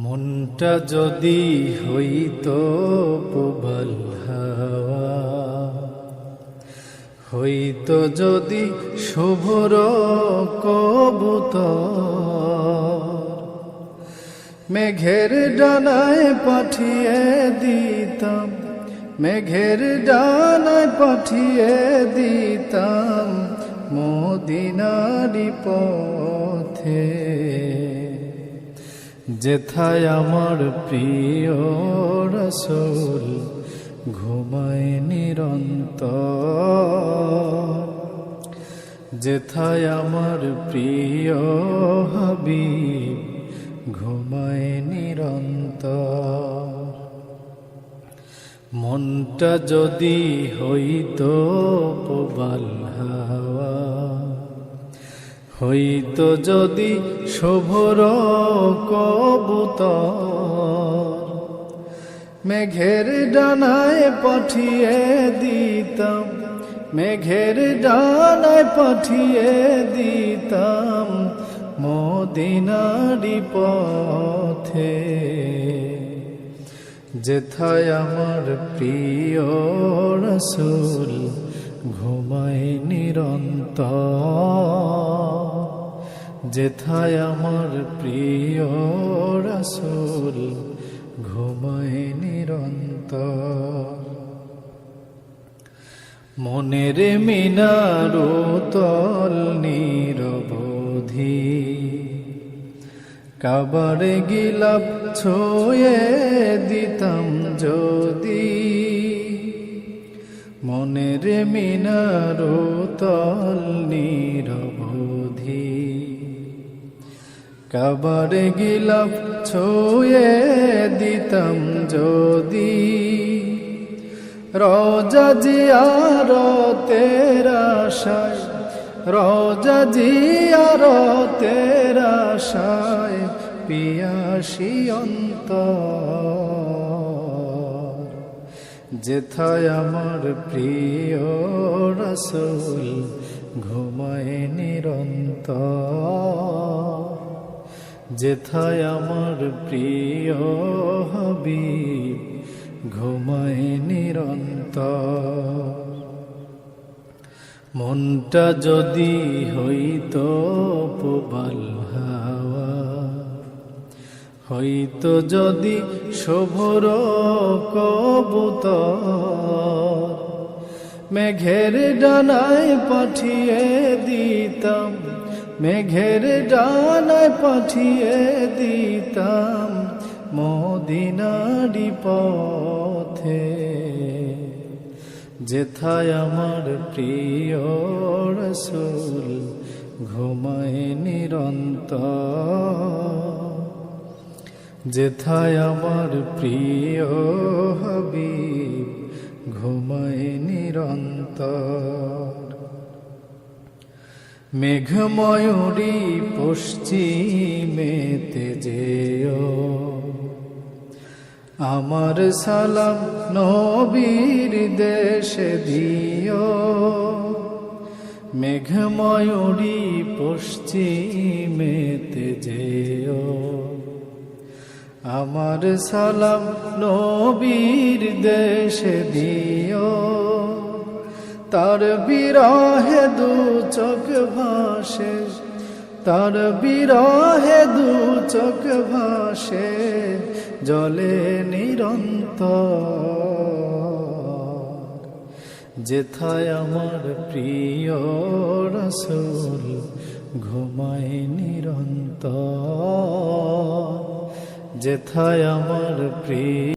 মনটা যদি হইতো প্রবল হাওয়া, হইতো যদি শুভ্র কবুতর, মেঘের ডানায় পাঠিয়ে দিতাম, মেঘের ডানায় পাঠিয়ে দিতাম মদিনারি পথে, যেথায় আমার প্রিয় রাসূল ঘুমায় নিরন্তর, যেথায় আমার প্রিয় হাবিব ঘুমায় নিরন্তর। মনটা যদি হইতো প্রবল হাওয়া, হইতো যদি শুভ্র কবুতর, মেঘের ডানায় পাঠিয়ে দিতাম, মেঘের ডানায় পাঠিয়ে দিতাম মদিনারি পথে, যেথায় আমার প্রিয় রাসূল ঘুমায় নিরন্তর, যেথায় আমার প্রিয় রাসূল ঘুমায় নিরন্তর। মনের মিনার তল নিরবধি, কাবার গিলাপ ছুঁয়ে দিতাম যদি, মনের মিনার তল নিরবধি, কাবার গিলাপ ছুঁয়ে দিতাম যদি, রোজা জিয়ারতের আশায়, রোজা জিয়ারতের আশায় পিয়াসী অন্তর, যেথায় আমার প্রিয় রাসূল ঘুমায় নিরন্তর, যেথায় আমার প্রিয় হাবিব ঘুমায় নিরন্তর। মনটা যদি হইতো প্রবল হাওয়া, হইতো যদি শুভ্র কবুতর, মেঘের ডানায় পাঠিয়ে দিতাম, মেঘের ডানায় পাঠিয়ে দিতাম মদিনারি পথে, যেথায় আমার প্রিয় রাসূল ঘুমায় নিরন্তর, যেথায় আমার প্রিয় হাবিব ঘুমায় নিরন্তর। মেঘময়ূরী পশ্চিমেতে যেও, আমার সালাম নবীর দেশে দিও, মেঘময়ূরী পশ্চিমেতে যেও, আমার সালাম নবীর দেশে দিও, তার বিরহে দু চোখ ভাসে, তার বিরহে দু চোখ ভাসে জলে নিরন্তর, যেথায় আমার প্রিয় রাসূল ঘুমায় নিরন্তর, যেথায় আমার প্রিয়